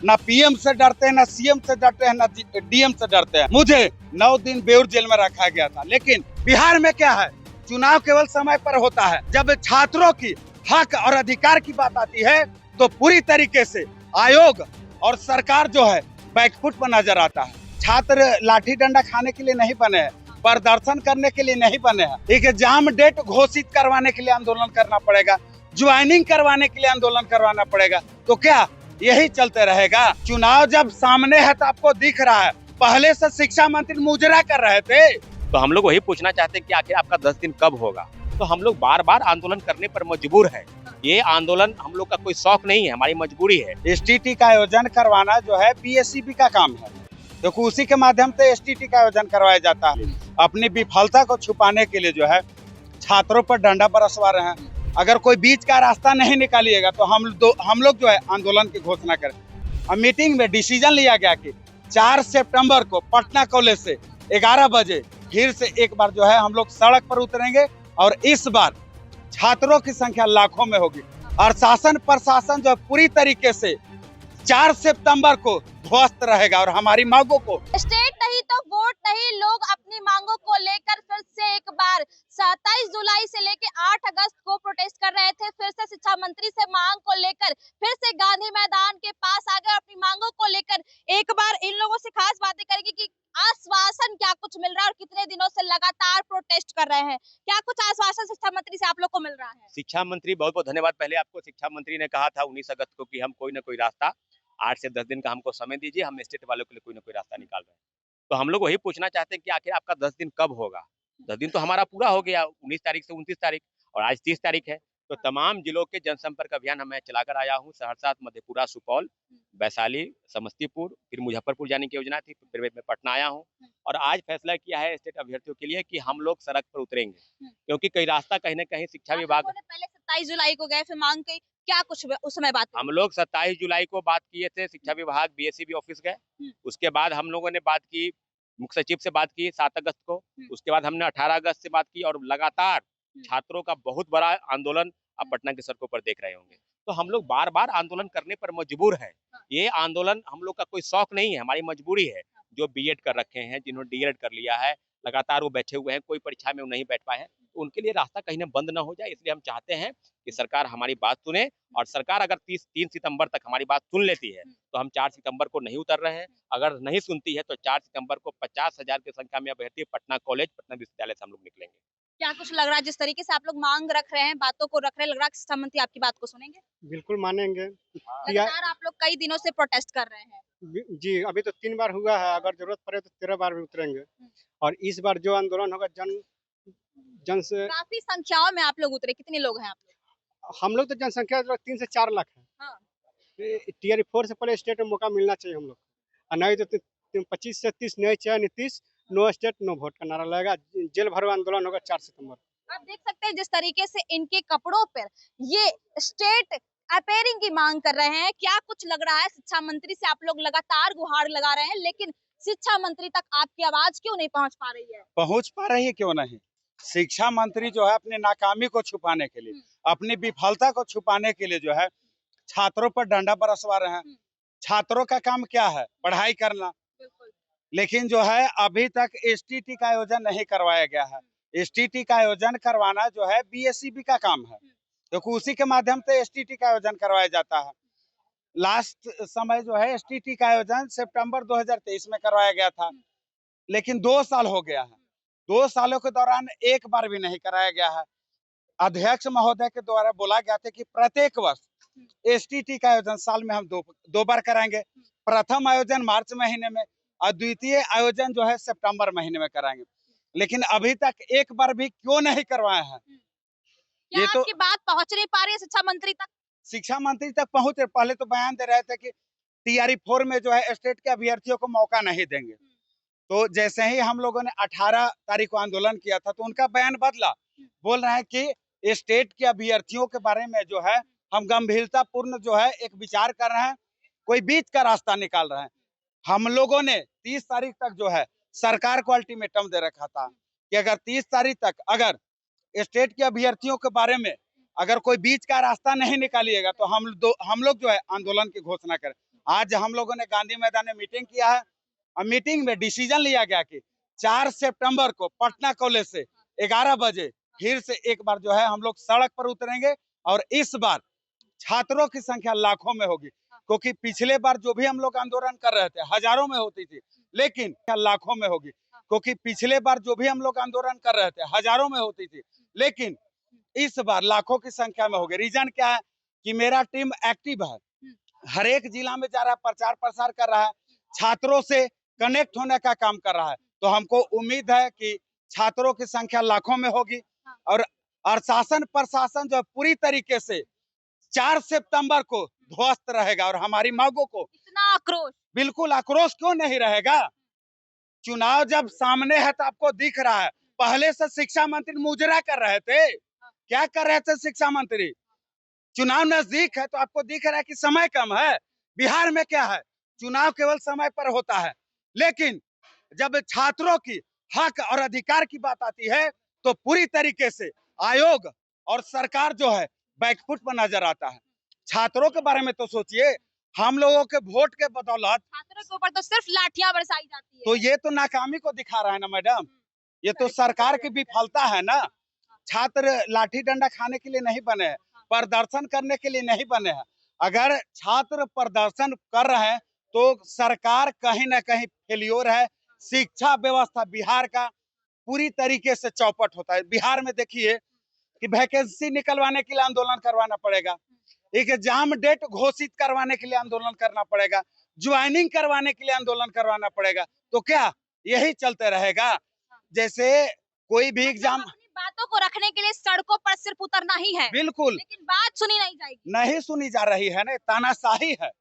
ना पीएम से डरते हैं, ना सीएम से डरते हैं, ना डीएम से डरते हैं। मुझे 9 दिन बेऊर जेल में रखा गया था, लेकिन बिहार में क्या है, चुनाव केवल समय पर होता है। जब छात्रों की हक और अधिकार की बात आती है तो पूरी तरीके से आयोग और सरकार जो है बैकफुट पर नजर आता है। छात्र लाठी डंडा खाने के लिए नहीं बने हैं, प्रदर्शन करने के लिए नहीं बने हैं। एक एग्जाम डेट घोषित करवाने के लिए आंदोलन करना पड़ेगा, ज्वाइनिंग करवाने के लिए आंदोलन करवाना पड़ेगा। तो क्या यही चलते रहेगा? चुनाव जब सामने है तो आपको दिख रहा है, पहले से शिक्षा मंत्री मुजरा कर रहे थे। तो हम लोग वही पूछना चाहते हैं कि आखिर आपका 10 दिन कब होगा। तो हम लोग बार बार आंदोलन करने पर मजबूर है। ये आंदोलन हम लोग का कोई शौक नहीं है, हमारी मजबूरी है। एसटीटी का आयोजन करवाना जो है पीएससीबी का काम है, क्योंकि उसी के माध्यम से एसटीटी का आयोजन करवाया जाता है। अपनी विफलता को छुपाने के लिए जो है छात्रों पर डंडा बरसवा रहे हैं। अगर कोई बीच का रास्ता नहीं निकालिएगा तो हम लोग जो है आंदोलन की घोषणा करें। और मीटिंग में डिसीजन लिया गया कि 4 सितंबर को पटना कॉलेज से 11 बजे फिर से एक बार जो है हम लोग सड़क पर उतरेंगे और इस बार छात्रों की संख्या लाखों में होगी और शासन प्रशासन जो पूरी तरीके से 4 सितंबर को ध्वस्त रहेगा और हमारी मांगों को स्टेट नहीं तो वोट नहीं, लोग अपनी मांगों को लेकर फिर से एक बार 27 जुलाई से लेकर 8 अगस्त को प्रोटेस्ट कर रहे थे। फिर से शिक्षा मंत्री से मांग को लेकर फिर से गांधी मैदान के पास आ गए। अपनी मांगों को लेकर एक बार इन लोगों से खास बातें करेंगे कि आश्वासन क्या कुछ मिल रहा है और कितने दिनों से लगातार प्रोटेस्ट कर रहे हैं। क्या कुछ आश्वासन शिक्षा मंत्री से आप लोग को मिल रहा है? शिक्षा मंत्री, बहुत बहुत धन्यवाद। पहले आपको शिक्षा मंत्री ने कहा था 19 अगस्त को कि हम कोई ना कोई रास्ता 8 से 10 दिन का हमको समय दीजिए, हम स्टेट वालों के लिए कोई ना कोई रास्ता निकाल रहे हैं। तो हम लोग वही पूछना चाहते हैं कि आखिर आपका 10 दिन कब होगा। 10 दिन तो हमारा पूरा हो गया, 19 तारीख से 29 तारीख और आज 30 तारीख है। तो तमाम जिलों के जनसंपर्क अभियान मैं चलाकर आया हूँ। सहरसा, मधेपुरा, सुपौल, वैशाली, समस्तीपुर, फिर मुजफ्फरपुर जाने की योजना थी, फिर मैं पटना आया हूँ और आज फैसला किया है स्टेट अभ्यर्थियों के लिए कि हम लोग सड़क पर उतरेंगे, क्योंकि कई रास्ता कहीं ना कहीं शिक्षा विभाग। पहले 27 जुलाई को गए, फिर मांग की, क्या कुछ उस समय बात? हम लोग 27 जुलाई को बात किए थे, शिक्षा विभाग बीएससीबी ऑफिस गए। उसके बाद हम लोगों ने बात की, मुख्य सचिव से बात की 7 अगस्त को। उसके बाद हमने 18 अगस्त से बात की और लगातार छात्रों का बहुत बड़ा आंदोलन आप पटना की सड़कों पर देख रहे होंगे। तो हम लोग बार बार आंदोलन करने पर मजबूर है। ये आंदोलन हम लोग का कोई शौक नहीं है, हमारी मजबूरी है। जो बीएड कर रखे हैं, जिन्होंने डीएड कर लिया है, लगातार वो बैठे हुए हैं, कोई परीक्षा में वो नहीं बैठ पाए हैं, तो उनके लिए रास्ता कहीं ना बंद ना हो जाए। इसलिए हम चाहते हैं कि सरकार हमारी बात सुने और सरकार अगर 3 सितंबर तक हमारी बात सुन लेती है तो हम 4 सितंबर को नहीं उतर रहे हैं। अगर नहीं सुनती है तो 4 सितंबर को 50,000 की संख्या में अभ्यर्थी पटना कॉलेज, पटना विश्वविद्यालय से हम लोग निकलेंगे। क्या कुछ लग रहा है जिस तरीके से आप लोग मांग रख रहे हैं, बातों को रख रहे हैं, लग रहा है कि शिक्षा मंत्री आपकी बात को सुनेंगे? बिल्कुल मानेंगे। लगातार आप लोग कई दिनों से प्रोटेस्ट कर रहे हैं। जी, अभी तो 3 बार हुआ है, अगर जरूरत पड़े तो 13 बार भी उतरेंगे। और इस बार जो आंदोलन होगा जन से काफी संख्याओं में आप लोग उतरे, कितने लोग हैं आप लोग? हम लोग तो जनसंख्या 3 से 4 लाख है। हाँ। टीयर 4 से पहले स्टेट में मौका मिलना चाहिए हम लोग, और नहीं तो 25 से 30 नहीं चाहिए, Nitish no state no vote का नारा लगेगा। जेल भरो आंदोलन होगा 4 सितंबर। आप देख सकते हैं जिस तरीके से इनके कपड़ों पर ये स्टेट अपेयरिंग की मांग कर रहे हैं। क्या कुछ लग रहा है शिक्षा मंत्री से आप लोग लगातार गुहार लगा रहे हैं, लेकिन शिक्षा मंत्री तक आपकी आवाज क्यों नहीं पहुंच पा रही है? पहुंच पा रही है क्यों नहीं? शिक्षा मंत्री जो है अपनी नाकामी को छुपाने के लिए, अपनी विफलता को छुपाने के लिए जो है छात्रों पर डंडा बरसवा रहे हैं। छात्रों का काम क्या है? पढ़ाई करना। लेकिन जो है अभी तक एसटीटी का आयोजन नहीं करवाया गया है। एसटीटी का आयोजन करवाना जो है बीएससीबी का काम है, क्योंकि उसी के माध्यम से एसटीटी का आयोजन करवाया जाता है। लास्ट समय जो है एसटीटी का आयोजन सितंबर 2023 में करवाया गया था, लेकिन 2 साल हो गया है। 2 सालों के दौरान एक बार भी नहीं कराया गया है। अध्यक्ष महोदय के द्वारा बोला गया था कि प्रत्येक वर्ष एसटीटी का आयोजन साल में हम दो बार कराएंगे। प्रथम आयोजन मार्च महीने में और द्वितीय आयोजन जो है सितंबर महीने में कराएंगे, लेकिन अभी तक एक बार भी क्यों नहीं करवाए हैं? ये तो आपकी बात पहुंच नहीं पा रही है शिक्षा मंत्री तक? शिक्षा मंत्री तक पहुंचे। पहले तो बयान दे रहे थे कि टीआरई 4 में जो है स्टेट के अभ्यर्थियों को मौका नहीं देंगे। तो जैसे ही हम लोगों ने 18 तारीख को आंदोलन किया था तो उनका बयान बदला। बोल रहे हैं कि स्टेट के अभ्यर्थियों के बारे में जो है हम गंभीरता पूर्ण जो है एक विचार कर रहे हैं, कोई बीच का रास्ता निकाल रहे हैं। हम लोगों ने 30 तारीख तक जो है सरकार को अल्टीमेटम दे रखा था कि अगर 30 तारीख तक अगर स्टेट के अभ्यर्थियों के बारे में अगर कोई बीच का रास्ता नहीं निकालिएगा तो हम लोग जो है आंदोलन की घोषणा करें। आज हम लोगों ने गांधी मैदान में मीटिंग किया है और मीटिंग में डिसीजन लिया गया कि 4 सितंबर को पटना कॉलेज से 11 बजे फिर से एक बार जो है हम लोग सड़क पर उतरेंगे और इस बार छात्रों की संख्या लाखों में होगी, क्योंकि पिछले बार जो भी हम लोग आंदोलन कर रहे थे हजारों में होती थी, लेकिन लाखों में होगी, क्योंकि पिछले बार जो भी हम लोग आंदोलन कर रहे थे हजारों में होती थी, लेकिन इस बार लाखों की संख्या में होगी। रीजन क्या है कि मेरा टीम एक्टिव है, हर एक जिला में जा रहा है, प्रचार प्रसार कर रहा है, छात्रों से कनेक्ट होने का काम कर रहा है। तो हमको उम्मीद है कि छात्रों की संख्या लाखों में होगी और शासन प्रशासन जो पूरी तरीके से 4 सितंबर को ध्वस्त रहेगा और हमारी मांगों को इतना आक्रोश, बिल्कुल आक्रोश क्यों नहीं रहेगा। चुनाव जब सामने है तो आपको दिख रहा है, पहले से शिक्षा मंत्री मुजरा कर रहे थे, क्या कर रहे थे शिक्षा मंत्री? चुनाव नजदीक है तो आपको दिख रहा है कि समय कम है। बिहार में क्या है, चुनाव केवल समय पर होता है, लेकिन जब छात्रों की हक और अधिकार की बात आती है तो पूरी तरीके से आयोग और सरकार जो है बैकफुट पर नजर आता है। छात्रों के बारे में तो सोचिए, हम लोगों के वोट के बदौलत छात्रों के ऊपर तो सिर्फ लाठियां बरसाई जाती है। तो ये तो नाकामी को दिखा रहा है ना मैडम, ये तो सरकार की विफलता है ना। छात्र लाठी डंडा खाने के लिए नहीं बने हैं, प्रदर्शन करने के लिए नहीं बने हैं। अगर छात्र प्रदर्शन कर रहे हैं तो सरकार कहीं ना कहीं फेल्योर है। शिक्षा व्यवस्था बिहार का पूरी तरीके से चौपट होता है। बिहार में देखिए कि वैकेंसी निकलवाने के लिए आंदोलन करवाना पड़ेगा, एक एग्जाम डेट घोषित करवाने के लिए आंदोलन करना पड़ेगा, ज्वाइनिंग करवाने के लिए आंदोलन करवाना पड़ेगा। तो क्या यही चलते रहेगा? जैसे कोई भी एग्जाम, अपनी बातों को रखने के लिए सड़कों पर सिर्फ उतरना ही है, बिल्कुल लेकिन बात सुनी नहीं जाएगी। नहीं सुनी जा रही है ना, तानाशाही है।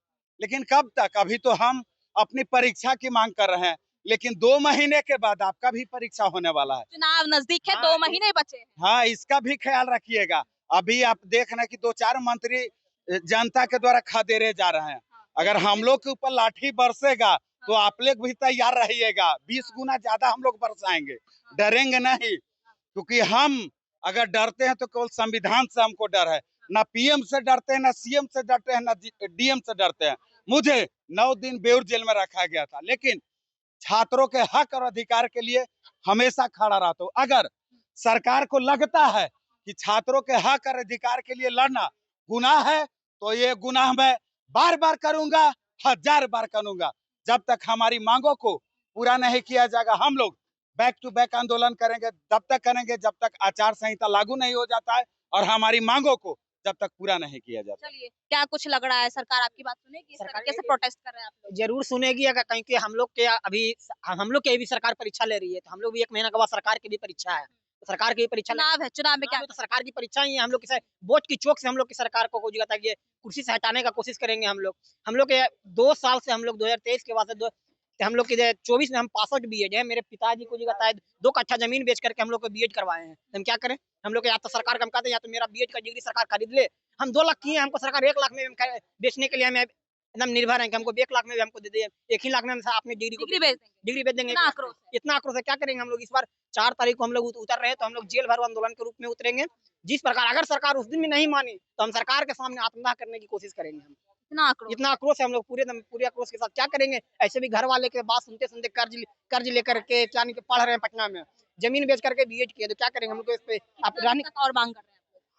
लेकिन कब तक? अभी तो हम अपनी परीक्षा की मांग कर रहे हैं, लेकिन 2 महीने के बाद आपका भी परीक्षा होने वाला है। चुनाव नजदीक है, हाँ, 2 महीने बचे हैं। हाँ, इसका भी ख्याल रखिएगा। अभी आप देख रहे हैं कि 2-4 मंत्री जनता के द्वारा खदेड़े जा रहे हैं। अगर हम लोग के ऊपर लाठी बरसेगा तो आप लोग भी तैयार रहिएगा, 20 गुना ज्यादा हम लोग बरसाएंगे, डरेंगे नहीं। क्योंकि हम अगर डरते हैं तो केवल संविधान से हमको डर है, ना पीएम से डरते हैं, ना सीएम से डरते हैं, ना डीएम से डरते हैं। मुझे 9 दिन बेऊर जेल में रखा गया था, लेकिन छात्रों के हक और अधिकार के लिए हमेशा खड़ा रहता हूँ। अगर सरकार को लगता है कि छात्रों के हक और अधिकार के लिए लड़ना गुनाह है तो ये गुनाह मैं बार बार करूंगा, 1000 बार करूंगा। जब तक हमारी मांगों को पूरा नहीं किया जाएगा हम लोग बैक टू बैक आंदोलन करेंगे। तब तक करेंगे जब तक आचार संहिता लागू नहीं हो जाता है और हमारी मांगों को जब तक पूरा नहीं किया जाता। चलिए, क्या कुछ लग रहा है सरकार आपकी बात सुनेगी? इस तरीके से प्रोटेस्ट कर रहे हैं आप लोग? जरूर सुनेगी। अगर कहीं के हम लोग के अभी हम लोग की भी सरकार परीक्षा ले रही है, तो हम लोग भी 1 महीना के बाद सरकार की भी परीक्षा है, तो सरकार की भी परीक्षा चुनाव है, चुनाव में क्या तो सरकार की परीक्षा ही है। हम लोग की वोट की चोक से हम लोग की सरकार को कुर्सी से हटाने का कोशिश करेंगे। हम लोग के 2 साल से हम लोग 2023 के बाद से हम लोग के 24 में हम 65 बीएड है। मेरे पिताजी को है 2 कट्ठा जमीन बेच करके हम लोग को बीएड करवाए हैं। हम क्या करें? हम लोग या तो सरकार का हम कहते हैं या तो मेरा बीएड का डिग्री सरकार खरीद ले। हम 2 लाख किए, हमको सरकार 1 लाख में बेचने के लिए हमें एकदम निर्भर है कि हमको 1 लाख में भी हमको दे दे, 1 ही लाख में हम अपनी डिग्री बेच देंगे। इतना आक्रोश है, क्या करेंगे हम लोग? इस बार 4 तारीख को हम लोग उतर रहे हैं, तो हम लोग जेल भरो आंदोलन के रूप में उतरेंगे। जिस प्रकार अगर सरकार उस दिन भी नहीं मानी तो हम सरकार के सामने आत्मदाह करने की कोशिश करेंगे। हम इतना आक्रोश है हम लोग, पूरे आक्रोश के साथ क्या करेंगे? ऐसे भी घर वाले के बात सुनते सुनते कर्ज लेकर के क्या नहीं पढ़ रहे हैं, पटना में जमीन बेच करके बीएड किए, तो क्या करेंगे? हम लोग इस पे आप और मांग कर रहे हैं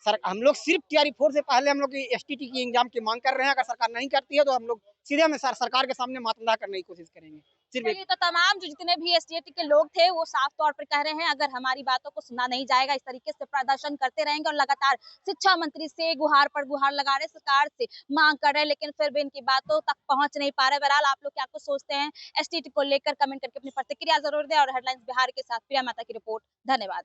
सर, हम लोग सिर्फ टीआरई 4 से पहले हम लोग एसटीटी की एग्जाम की मांग कर रहे हैं। अगर सरकार नहीं करती है तो हम लोग सीधे हम सरकार के सामने मातमदाह करने की कोशिश करेंगे। चलिए, तो तमाम जो जितने भी एसटीटी के लोग थे वो साफ तौर पर कह रहे हैं अगर हमारी बातों को सुना नहीं जाएगा, इस तरीके से प्रदर्शन करते रहेंगे और लगातार शिक्षा मंत्री से गुहार पर गुहार लगा रहे, सरकार से मांग कर रहे हैं, लेकिन फिर भी इनकी बातों तक पहुंच नहीं पा रहे। बहरहाल आप लोग क्या कुछ सोचते हैं एसटीटी को लेकर कमेंट करके अपनी प्रतिक्रिया जरूर दें। और हेडलाइंस बिहार के साथ प्रिया मेहता की रिपोर्ट। धन्यवाद।